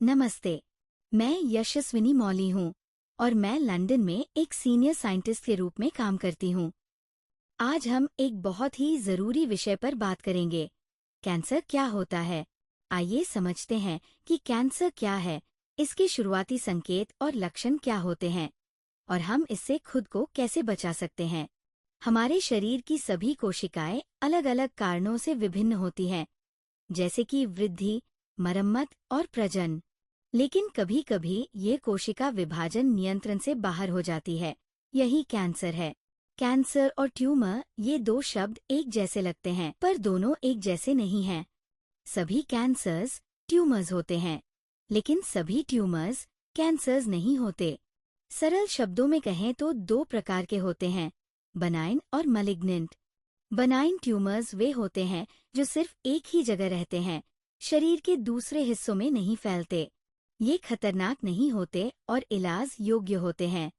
नमस्ते। मैं यशस्विनी मौली हूँ और मैं लंदन में एक सीनियर साइंटिस्ट के रूप में काम करती हूँ। आज हम एक बहुत ही ज़रूरी विषय पर बात करेंगे। कैंसर क्या होता है? आइए समझते हैं कि कैंसर क्या है, इसके शुरुआती संकेत और लक्षण क्या होते हैं और हम इससे खुद को कैसे बचा सकते हैं। हमारे शरीर की सभी कोशिकाएं अलग-अलग कारणों से विभिन्न होती हैं, जैसे कि वृद्धि, मरम्मत और प्रजनन। लेकिन कभी-कभी ये कोशिका विभाजन नियंत्रण से बाहर हो जाती है। यही कैंसर है। कैंसर और ट्यूमर, ये दो शब्द एक जैसे लगते हैं, पर दोनों एक जैसे नहीं हैं। सभी कैंसर्स ट्यूमर्स होते हैं, लेकिन सभी ट्यूमर्स कैंसर्स नहीं होते। सरल शब्दों में कहें तो दो प्रकार के होते हैं, बनाइन और मलिग्नेंट। बनाइन ट्यूमर्स वे होते हैं जो सिर्फ एक ही जगह रहते हैं, शरीर के दूसरे हिस्सों में नहीं फैलते। ये खतरनाक नहीं होते और इलाज योग्य होते हैं।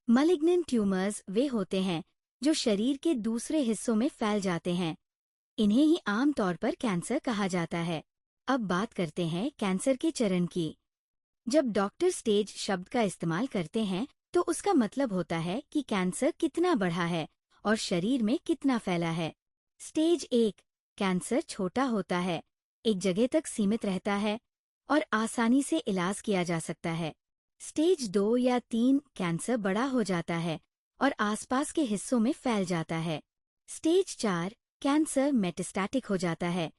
मलिग्नेंट ट्यूमर्स वे होते हैं जो शरीर के दूसरे हिस्सों में फैल जाते हैं। इन्हें ही आमतौर पर कैंसर कहा जाता है। अब बात करते हैं कैंसर के चरण की। जब डॉक्टर स्टेज शब्द का इस्तेमाल करते हैं तो उसका मतलब होता है कि कैंसर कितना बढ़ा है और शरीर में कितना फैला है। स्टेज 1, कैंसर छोटा होता है, एक जगह तक सीमित रहता है और आसानी से इलाज किया जा सकता है। स्टेज 2 या 3, कैंसर बड़ा हो जाता है और आसपास के हिस्सों में फैल जाता है। स्टेज 4, कैंसर मेटास्टैटिक हो जाता है,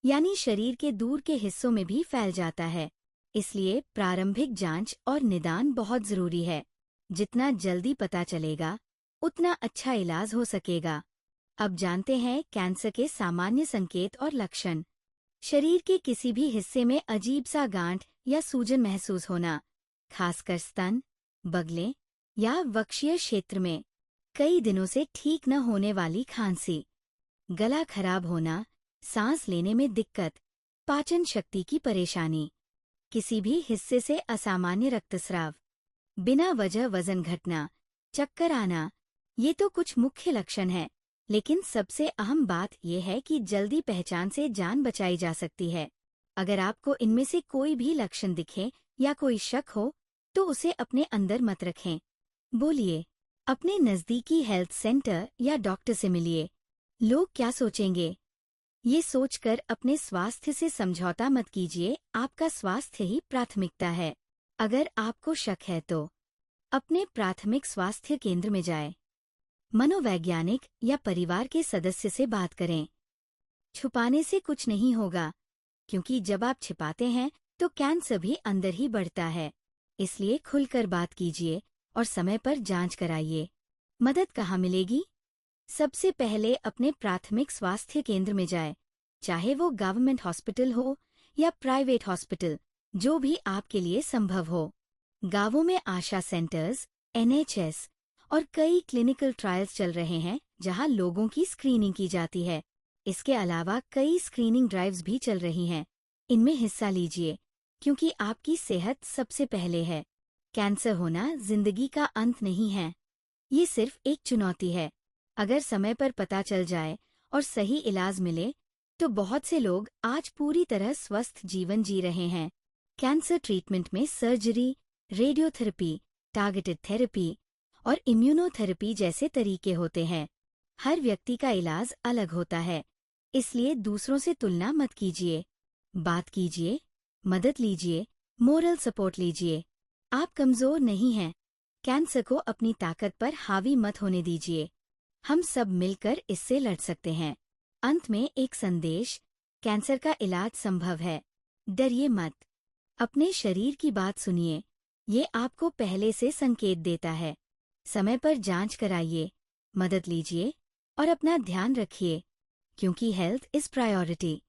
यानी शरीर के दूर के हिस्सों में भी फैल जाता है। इसलिए प्रारंभिक जांच और निदान बहुत जरूरी है। जितना जल्दी पता चलेगा, उतना अच्छा इलाज हो सकेगा। अब जानते हैं कैंसर के सामान्य संकेत और लक्षण। शरीर के किसी भी हिस्से में अजीब सा गांठ या सूजन महसूस होना, खासकर स्तन, बगलें या वक्षीय क्षेत्र में। कई दिनों से ठीक न होने वाली खांसी, गला खराब होना, सांस लेने में दिक्कत, पाचन शक्ति की परेशानी, किसी भी हिस्से से असामान्य रक्तस्राव, बिना वजह वजन घटना, चक्कर आना। ये तो कुछ मुख्य लक्षण हैं, लेकिन सबसे अहम बात यह है कि जल्दी पहचान से जान बचाई जा सकती है। अगर आपको इनमें से कोई भी लक्षण दिखे या कोई शक हो, तो उसे अपने अंदर मत रखें। बोलिए, अपने नज़दीकी हेल्थ सेंटर या डॉक्टर से मिलिए। लोग क्या सोचेंगे, ये सोचकर अपने स्वास्थ्य से समझौता मत कीजिए। आपका स्वास्थ्य ही प्राथमिकता है। अगर आपको शक है तो अपने प्राथमिक स्वास्थ्य केंद्र में जाएं। मनोवैज्ञानिक या परिवार के सदस्य से बात करें। छुपाने से कुछ नहीं होगा, क्योंकि जब आप छिपाते हैं तो कैंसर भी अंदर ही बढ़ता है। इसलिए खुलकर बात कीजिए और समय पर जांच कराइए। मदद कहाँ मिलेगी? सबसे पहले अपने प्राथमिक स्वास्थ्य केंद्र में जाएं, चाहे वो गवर्नमेंट हॉस्पिटल हो या प्राइवेट हॉस्पिटल, जो भी आपके लिए संभव हो। गांवों में आशा सेंटर्स, NHS और कई क्लिनिकल ट्रायल्स चल रहे हैं जहां लोगों की स्क्रीनिंग की जाती है। इसके अलावा कई स्क्रीनिंग ड्राइव्स भी चल रही हैं। इनमें हिस्सा लीजिए, क्योंकि आपकी सेहत सबसे पहले है। कैंसर होना जिंदगी का अंत नहीं है, ये सिर्फ एक चुनौती है। अगर समय पर पता चल जाए और सही इलाज मिले, तो बहुत से लोग आज पूरी तरह स्वस्थ जीवन जी रहे हैं। कैंसर ट्रीटमेंट में सर्जरी, रेडियोथेरेपी, टारगेटेड थेरेपी और इम्यूनोथेरेपी जैसे तरीके होते हैं। हर व्यक्ति का इलाज अलग होता है, इसलिए दूसरों से तुलना मत कीजिए। बात कीजिए, मदद लीजिए, मोरल सपोर्ट लीजिए। आप कमजोर नहीं हैं। कैंसर को अपनी ताकत पर हावी मत होने दीजिए। हम सब मिलकर इससे लड़ सकते हैं। अंत में एक संदेश, कैंसर का इलाज संभव है। डरिए मत। अपने शरीर की बात सुनिए, ये आपको पहले से संकेत देता है। समय पर जांच कराइए, मदद लीजिए और अपना ध्यान रखिए, क्योंकि हेल्थ इज प्रायोरिटी।